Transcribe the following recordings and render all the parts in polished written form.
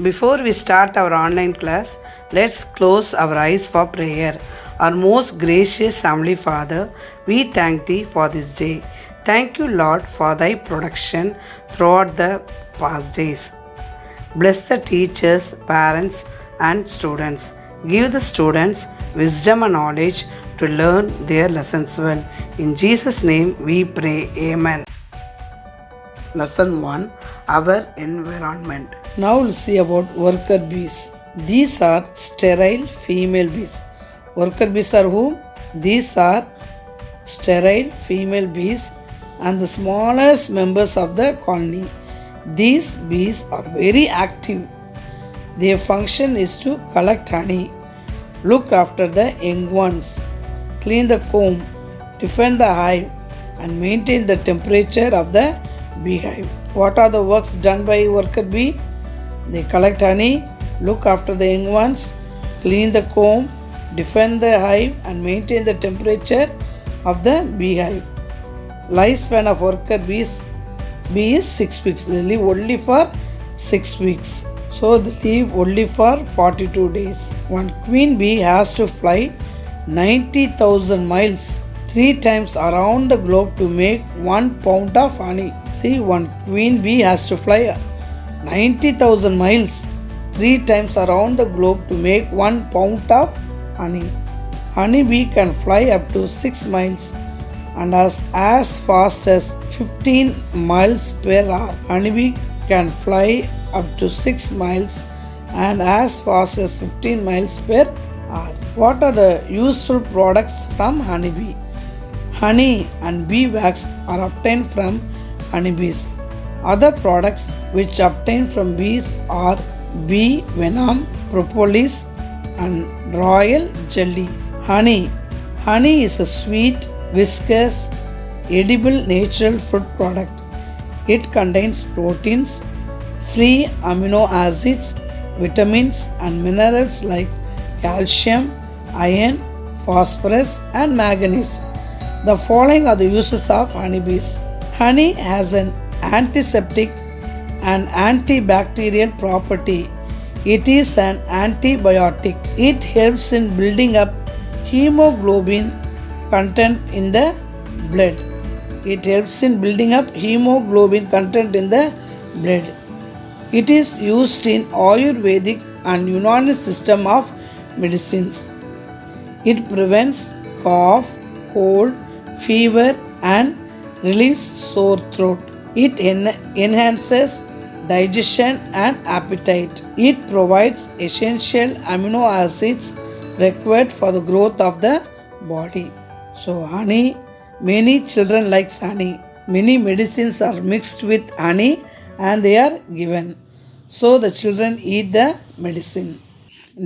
Before we start our online class, let's close our eyes for prayer. Our most gracious Heavenly Father, we thank Thee for this day. Thank you, Lord, for Thy protection throughout the past days. Bless the teachers, parents, and students. Give the students wisdom and knowledge to learn their lessons well. In Jesus' name we pray. Amen. Lesson 1, Our Environment. Now we'll see about worker bees. These are sterile female bees. Worker bees are who? These are sterile female bees and the smallest members of the colony. These bees are very active. Their function is to collect honey, look after the young ones, clean the comb, defend the hive, and maintain the temperature of the beehive. What are the works done by worker bee? They collect honey, look after the young ones, clean the comb, defend the hive, and maintain the temperature of the beehive. Lifespan of worker bee is 6 weeks. They live only for 6 weeks. So they live only for 42 days. One queen bee has to fly 90,000 miles 3 times around the globe to make 1 pound of honey. See, one queen bee has to fly 90,000 miles 3 times around the globe to make 1 pound of honey. Honey bee can fly up to 6 miles and as fast as 15 miles per hour. Honey bee can fly up to 6 miles and as fast as 15 miles per hour. What are the useful products from honeybee? Honey and bee wax are obtained from honeybees. Other products which obtained from bees are bee venom, propolis, and royal jelly. Honey. Honey is a sweet, viscous, edible natural fruit product. It contains proteins, free amino acids, vitamins, and minerals like calcium, iron, phosphorus, and manganese. The following are the uses of honeybees. Honey has an antiseptic and antibacterial property. It is an antibiotic. It helps in building up hemoglobin content in the blood. It helps in building up hemoglobin content in the blood. It is used in Ayurvedic and Unani system of medicines. It prevents cough, cold, fever, and relieves sore throat. It enhances digestion and appetite. It provides essential amino acids required for the growth of the body. So honey, many children like honey. Many medicines are mixed with honey and they are given. So the children eat the medicine.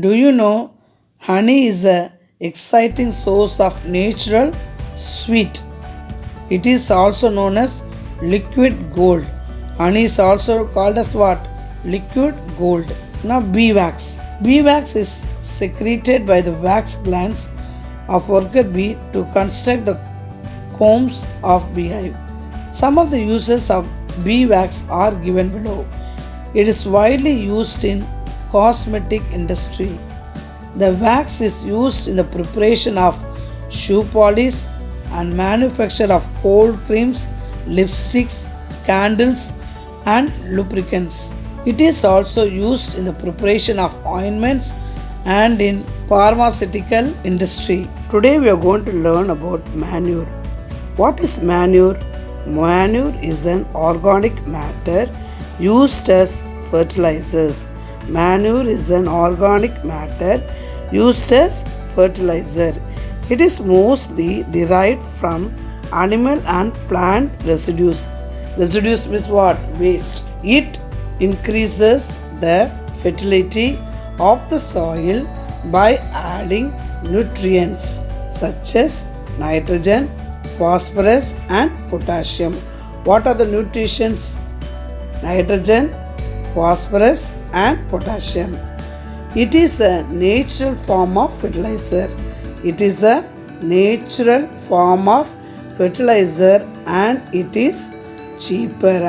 Do you know honey is an exciting source of natural sweet. It is also known as liquid gold. Honey is also called as what? Liquid gold. Now bee wax. Bee wax is secreted by the wax glands of worker bee to construct the combs of beehive. Some of the uses of bee wax are given below. It is widely used in cosmetic industry. The wax is used in the preparation of shoe polish and manufacture of cold creams, lipsticks, candles, and lubricants. It is also used in the preparation of ointments and in pharmaceutical industry. Today we are going to learn about manure. What is manure? Manure is an organic matter used as fertilizers. Manure is an organic matter used as fertilizer. It is mostly derived from animal and plant residues. Residues means what? Waste. It increases the fertility of the soil by adding nutrients such as nitrogen, phosphorus, and potassium. What are the nutrients? Nitrogen, phosphorus, and potassium. It is a natural form of fertilizer. It is a natural form of fertilizer and it is cheaper.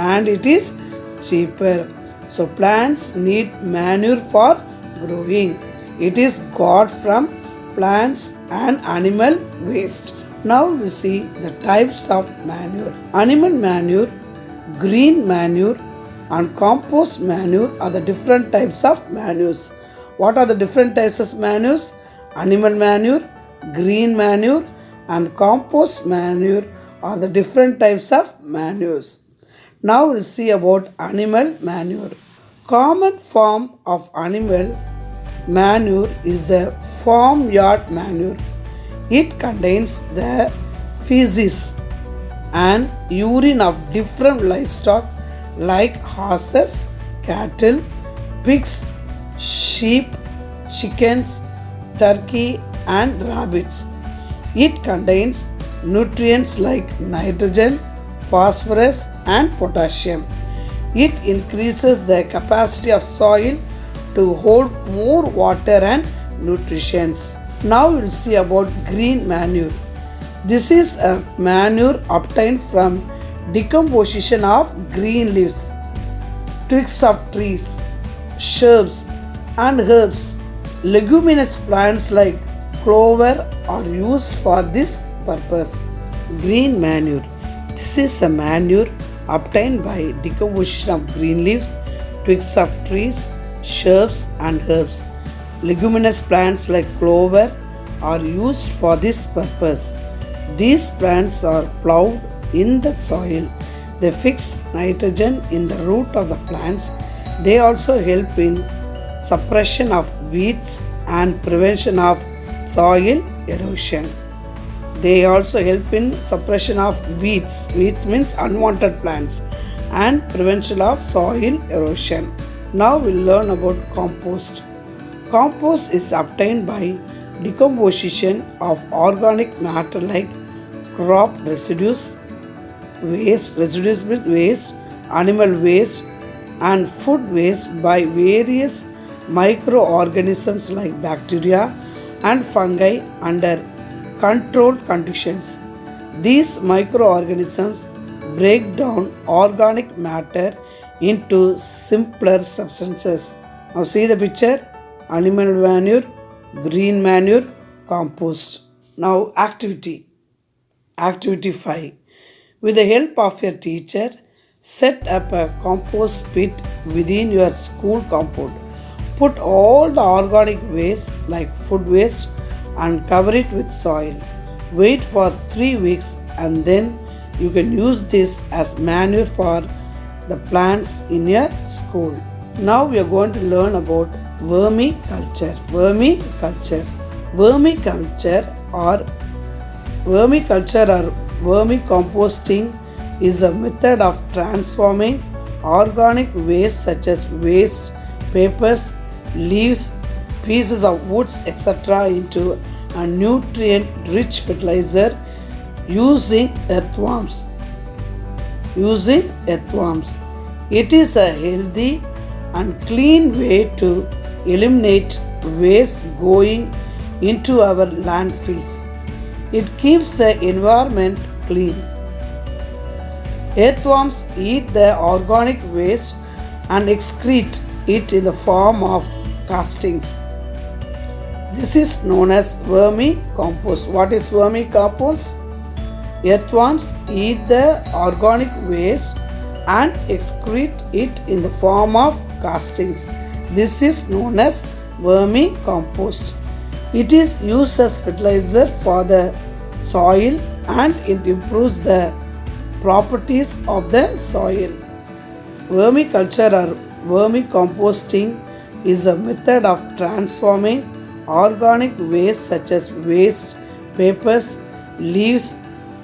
So plants need manure for growing. It is got from plants and animal waste. Now we see the types of manure. Animal manure, green manure and compost manure are the different types of manures. What are the different types of manures? Animal manure, green manure and compost manure are the different types of manures. Now we'll see about animal manure. Common form of animal manure is the farmyard manure. It contains the feces and urine of different livestock like horses, cattle, pigs, sheep, chickens, turkey and rabbits. It contains nutrients like nitrogen, phosphorus and potassium. It increases the capacity of soil to hold more water and nutrients. Now we will see about green manure. This is a manure obtained from decomposition of green leaves, twigs of trees, shrubs and herbs. Leguminous plants like clover are used for this purpose. Green manure. This is a manure obtained by decomposition of green leaves, twigs of trees, shrubs and herbs. Leguminous plants like clover are used for this purpose. These plants are plowed in the soil. They fix nitrogen in the root of the plants. They also help in suppression of weeds and prevention of soil erosion. They also help in suppression of weeds. Weeds means unwanted plants and prevention of soil erosion. Now we'll learn about compost. Compost is obtained by decomposition of organic matter like crop residues, residues with waste, animal waste and food waste by various microorganisms like bacteria and fungi under controlled conditions. These microorganisms break down organic matter into simpler substances. Now see the picture: animal manure, green manure, compost. Now activity. Activity 5. With the help of your teacher, set up a compost pit within your school compound. Put all the organic waste like food waste and cover it with soil. Wait for 3 weeks and then you can use this as manure for the plants in your school. Now we are going to learn about vermiculture. Vermiculture or vermicomposting is a method of transforming organic waste such as waste, papers, leaves, pieces of woods, etc. into a nutrient-rich fertilizer using earthworms. It is a healthy and clean way to eliminate waste going into our landfills. It keeps the environment clean. Earthworms eat the organic waste and excrete it in the form of castings. This is known as vermicompost. What is vermicompost? Earthworms eat the organic waste and excrete it in the form of castings. This is known as vermicompost. It is used as fertilizer for the soil and it improves the properties of the soil. Vermiculture or vermicomposting is a method of transforming organic waste such as waste, papers, leaves,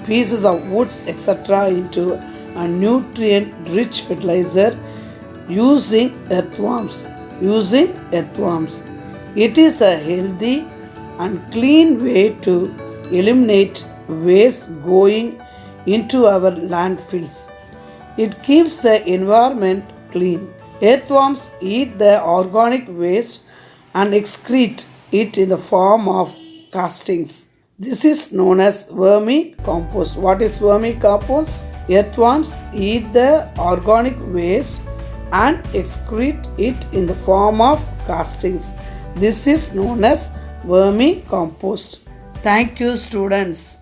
pieces of woods, etc. into a nutrient-rich fertilizer using earthworms. It is a healthy and clean way to eliminate waste going into our landfills. It keeps the environment clean. Earthworms eat the organic waste and excrete it in the form of castings. This is known as vermicompost. What is vermicompost? Earthworms eat the organic waste and excrete it in the form of castings. This is known as vermicompost. Thank you, students.